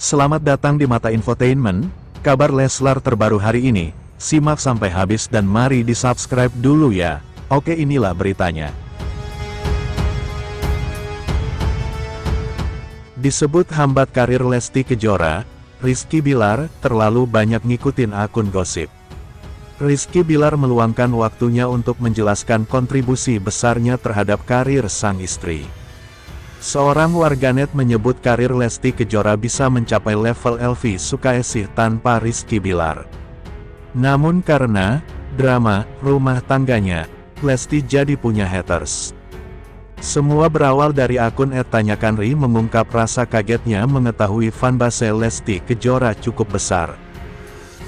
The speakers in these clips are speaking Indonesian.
Selamat datang di Mata Infotainment, kabar Leslar terbaru hari ini. Simak sampai habis dan mari di-subscribe dulu ya. Oke, inilah beritanya. Disebut hambat karir Lesti Kejora, Rizky Bilar terlalu banyak ngikutin akun gosip. Rizky Bilar meluangkan waktunya untuk menjelaskan kontribusi besarnya terhadap karir sang istri. Seorang warganet menyebut karir Lesti Kejora bisa mencapai level Elvi Sukaesih tanpa Rizky Bilar. Namun karena drama rumah tangganya, Lesti jadi punya haters. Semua berawal dari akun @tanyakanri mengungkap rasa kagetnya mengetahui fanbase Lesti Kejora cukup besar.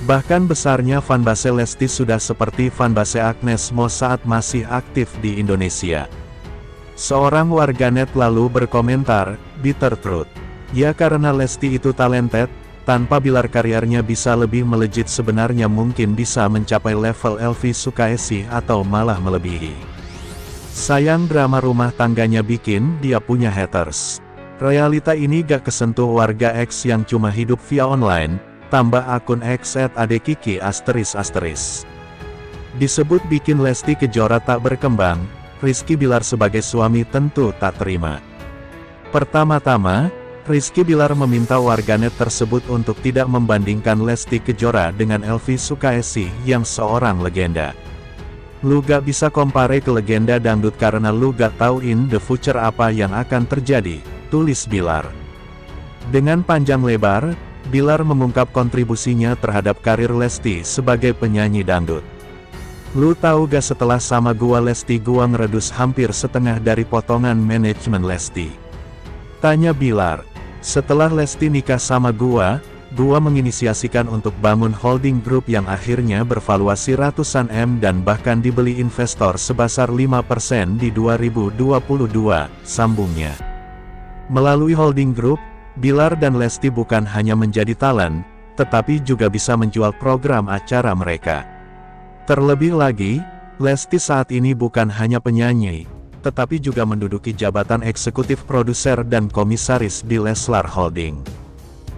Bahkan besarnya fanbase Lesti sudah seperti fanbase Agnes Mo saat masih aktif di Indonesia. Seorang warganet lalu berkomentar, "Bitter truth. Ya karena Lesti itu talented, tanpa Bilar karirnya bisa lebih melejit, sebenarnya mungkin bisa mencapai level Elvi Sukaesih atau malah melebihi. Sayang drama rumah tangganya bikin dia punya haters." Realita ini gak kesentuh warga X yang cuma hidup via online, tambah akun X @adekiki**. Disebut bikin Lesti Kejora tak berkembang, Rizky Bilar sebagai suami tentu tak terima. Pertama-tama, Rizky Bilar meminta warganet tersebut untuk tidak membandingkan Lesti Kejora dengan Elvi Sukaesih yang seorang legenda. "Lu gak bisa compare ke legenda dangdut karena lu gak tahu in the future apa yang akan terjadi," tulis Bilar. Dengan panjang lebar, Bilar mengungkap kontribusinya terhadap karir Lesti sebagai penyanyi dangdut. "Lu tahu gak setelah sama gua Lesti gua ngeredus hampir setengah dari potongan manajemen Lesti," tanya Bilar. "Setelah Lesti nikah sama gua menginisiasikan untuk bangun holding group yang akhirnya bervaluasi ratusan M dan bahkan dibeli investor sebesar 5% di 2022, sambungnya. Melalui holding group, Bilar dan Lesti bukan hanya menjadi talent, tetapi juga bisa menjual program acara mereka. Terlebih lagi, Lesti saat ini bukan hanya penyanyi, tetapi juga menduduki jabatan eksekutif produser dan komisaris di Leslar Holding.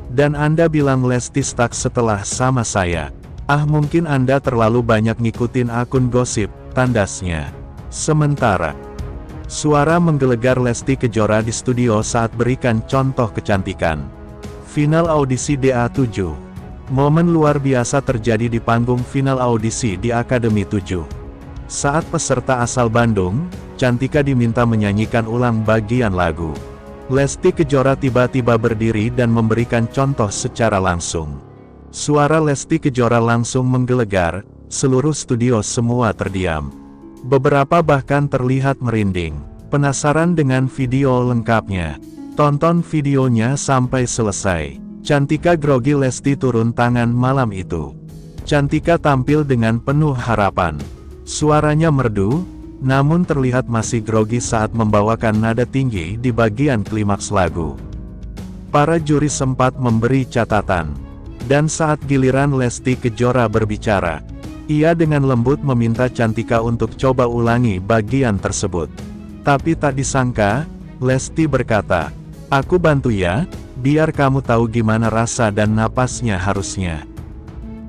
Dan Anda bilang Lesti stuck setelah sama saya? Ah, mungkin Anda terlalu banyak ngikutin akun gosip," tandasnya. Sementara suara menggelegar Lesti Kejora di studio saat berikan contoh kecantikan. Final audisi DA7. Momen luar biasa terjadi di panggung final audisi di Akademi 7. Saat peserta asal Bandung, Cantika diminta menyanyikan ulang bagian lagu. Lesti Kejora tiba-tiba berdiri dan memberikan contoh secara langsung. Suara Lesti Kejora langsung menggelegar, seluruh studio semua terdiam. Beberapa bahkan terlihat merinding. Penasaran dengan video lengkapnya? Tonton videonya sampai selesai. Cantika grogi Lesti turun tangan malam itu. Cantika tampil dengan penuh harapan. Suaranya merdu, namun terlihat masih grogi saat membawakan nada tinggi di bagian klimaks lagu. Para juri sempat memberi catatan. Dan saat giliran Lesti Kejora berbicara, ia dengan lembut meminta Cantika untuk coba ulangi bagian tersebut. Tapi tak disangka, Lesti berkata, "Aku bantu ya, biar kamu tahu gimana rasa dan napasnya harusnya."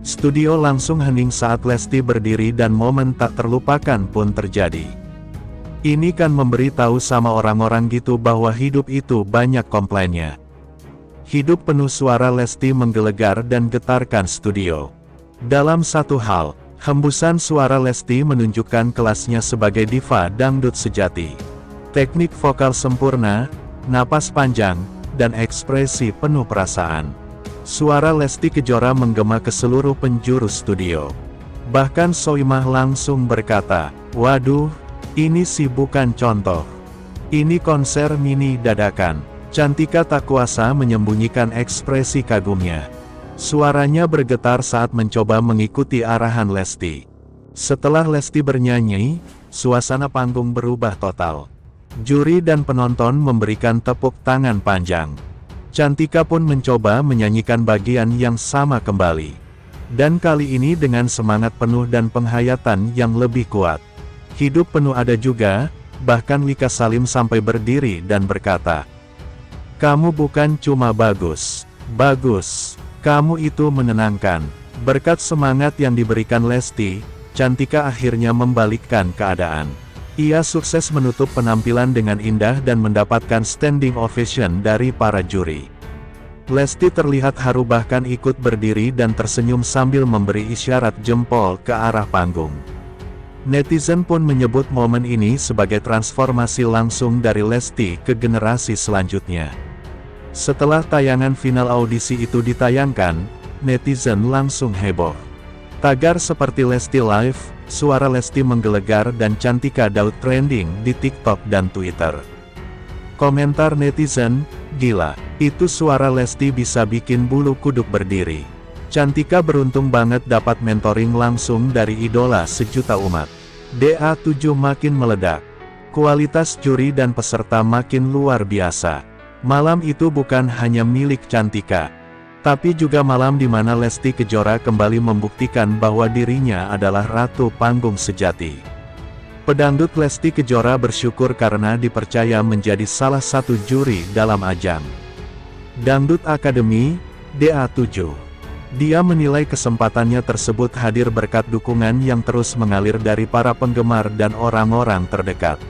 Studio langsung hening saat Lesti berdiri dan momen tak terlupakan pun terjadi. Ini kan memberi tahu sama orang-orang gitu bahwa hidup itu banyak komplainnya. Hidup penuh suara Lesti menggelegar dan getarkan studio. Dalam satu hal, hembusan suara Lesti menunjukkan kelasnya sebagai diva dangdut sejati. Teknik vokal sempurna, napas panjang, dan ekspresi penuh perasaan. Suara Lesti Kejora menggema ke seluruh penjuru studio. Bahkan Soimah langsung berkata, "Waduh, ini sih bukan contoh. Ini konser mini dadakan." Cantika tak kuasa menyembunyikan ekspresi kagumnya. Suaranya bergetar saat mencoba mengikuti arahan Lesti. Setelah Lesti bernyanyi, suasana panggung berubah total. Juri dan penonton memberikan tepuk tangan panjang. Cantika pun mencoba menyanyikan bagian yang sama kembali. Dan kali ini dengan semangat penuh dan penghayatan yang lebih kuat. Hidup penuh ada juga, bahkan Wika Salim sampai berdiri dan berkata, "Kamu bukan cuma bagus, Bagus. Kamu itu menenangkan. Berkat semangat yang diberikan Lesti, Cantika akhirnya membalikkan keadaan. Ia sukses menutup penampilan dengan indah dan mendapatkan standing ovation dari para juri. Lesti terlihat haru bahkan ikut berdiri dan tersenyum sambil memberi isyarat jempol ke arah panggung. Netizen pun menyebut momen ini sebagai transformasi langsung dari Lesti ke generasi selanjutnya. Setelah tayangan final audisi itu ditayangkan, netizen langsung heboh. Tagar seperti Lesti Live, suara Lesti menggelegar dan Cantika Daud trending di TikTok dan Twitter. Komentar netizen, gila, itu suara Lesti bisa bikin bulu kuduk berdiri. Cantika beruntung banget dapat mentoring langsung dari idola sejuta umat. DA7 makin meledak. Kualitas juri dan peserta makin luar biasa. Malam itu bukan hanya milik Cantika, tapi juga malam di mana Lesti Kejora kembali membuktikan bahwa dirinya adalah ratu panggung sejati. Pedangdut Lesti Kejora bersyukur karena dipercaya menjadi salah satu juri dalam ajang Dangdut Academy, DA7. Dia menilai kesempatannya tersebut hadir berkat dukungan yang terus mengalir dari para penggemar dan orang-orang terdekat.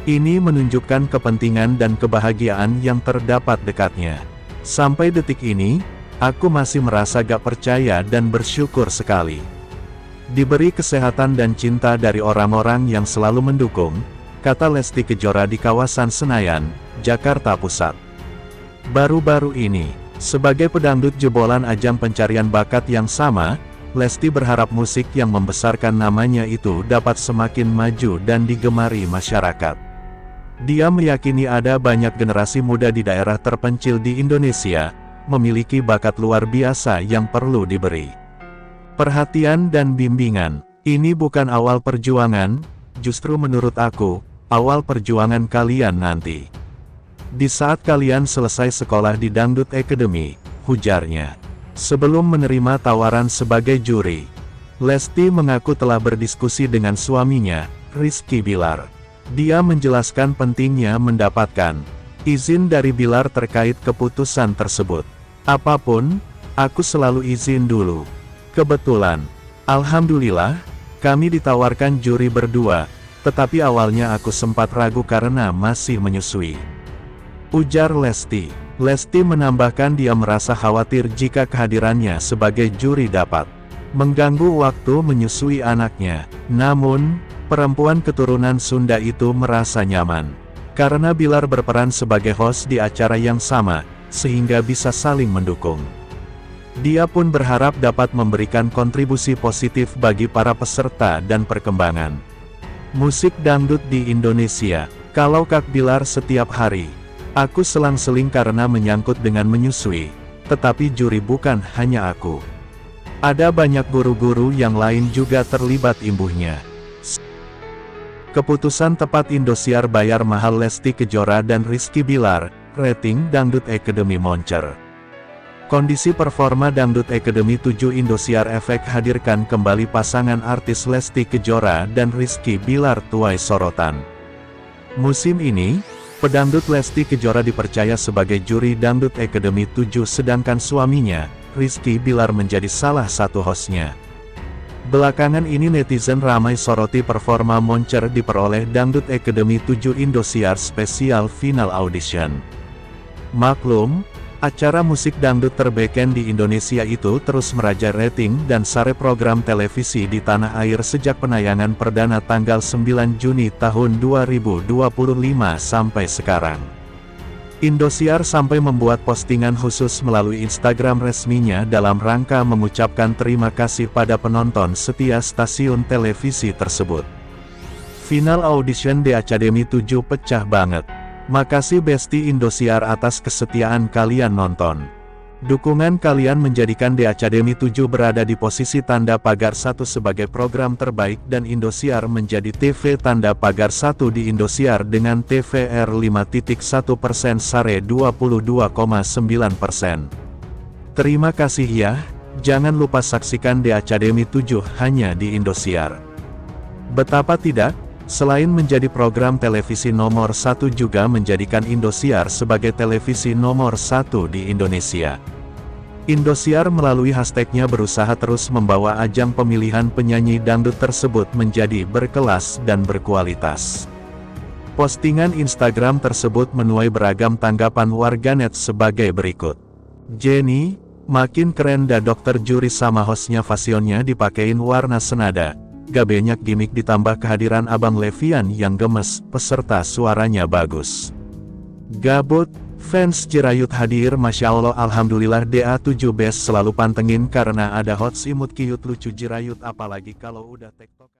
Ini menunjukkan kepentingan dan kebahagiaan yang terdapat dekatnya. Sampai detik ini, aku masih merasa gak percaya dan bersyukur sekali. Diberi kesehatan dan cinta dari orang-orang yang selalu mendukung, kata Lesti Kejora di kawasan Senayan, Jakarta Pusat. Baru-baru ini, sebagai pedangdut jebolan ajang pencarian bakat yang sama, Lesti berharap musik yang membesarkan namanya itu dapat semakin maju dan digemari masyarakat. Dia meyakini ada banyak generasi muda di daerah terpencil di Indonesia, memiliki bakat luar biasa yang perlu diberi perhatian dan bimbingan. Ini bukan awal perjuangan, justru menurut aku, awal perjuangan kalian nanti. Di saat kalian selesai sekolah di Dangdut Academy, hujarnya. Sebelum menerima tawaran sebagai juri, Lesti mengaku telah berdiskusi dengan suaminya, Rizky Bilar. Dia menjelaskan pentingnya mendapatkan izin dari Bilar terkait keputusan tersebut. Apapun, aku selalu izin dulu. Kebetulan, alhamdulillah, kami ditawarkan juri berdua, tetapi awalnya aku sempat ragu karena masih menyusui. Ujar Lesti. Lesti menambahkan dia merasa khawatir jika kehadirannya sebagai juri dapat mengganggu waktu menyusui anaknya. Namun, perempuan keturunan Sunda itu merasa nyaman, karena Bilar berperan sebagai host di acara yang sama, sehingga bisa saling mendukung. Dia pun berharap dapat memberikan kontribusi positif bagi para peserta dan perkembangan musik dangdut di Indonesia. Kalau Kak Bilar setiap hari, aku selang-seling karena menyangkut dengan menyusui, tetapi juri bukan hanya aku. Ada banyak guru-guru yang lain juga terlibat, imbuhnya. Keputusan tepat Indosiar bayar mahal Lesti Kejora dan Rizky Bilar, rating Dangdut Academy moncer. Kondisi performa Dangdut Academy 7 Indosiar Efek hadirkan kembali pasangan artis Lesti Kejora dan Rizky Bilar tuai sorotan. Musim ini, pedangdut Lesti Kejora dipercaya sebagai juri Dangdut Academy 7 sedangkan suaminya, Rizky Bilar menjadi salah satu hostnya. Belakangan ini netizen ramai soroti performa moncer diperoleh Dangdut Academy 7 Indosiar Special Final Audition. Maklum, acara musik dangdut terbeken di Indonesia itu terus meraja rating dan sare program televisi di tanah air sejak penayangan perdana tanggal 9 Juni tahun 2025 sampai sekarang. Indosiar sampai membuat postingan khusus melalui Instagram resminya dalam rangka mengucapkan terima kasih pada penonton setia stasiun televisi tersebut. Final audition di Academy 7 pecah banget. Makasih Besti Indosiar atas kesetiaan kalian nonton. Dukungan kalian menjadikan The Academy 7 berada di posisi tanda pagar 1 sebagai program terbaik dan Indosiar menjadi TV tanda pagar 1 di Indosiar dengan TVR 5.1% sare 22,9%. Terima kasih ya, jangan lupa saksikan The Academy 7 hanya di Indosiar. Betapa tidak, selain menjadi program televisi nomor 1 juga menjadikan Indosiar sebagai televisi nomor 1 di Indonesia. Indosiar melalui hashtagnya berusaha terus membawa ajang pemilihan penyanyi dangdut tersebut menjadi berkelas dan berkualitas. Postingan Instagram tersebut menuai beragam tanggapan warganet sebagai berikut. Jenny, makin keren dah dokter juri sama hostnya, fasionnya dipakein warna senada. Gak banyak gimmick ditambah kehadiran Abang Levian yang gemes, peserta suaranya bagus. Gabut, fans Jirayut hadir, Masya Allah, Alhamdulillah. DA7 Best selalu pantengin karena ada hot imut cute lucu Jirayut, apalagi kalau udah TikTok.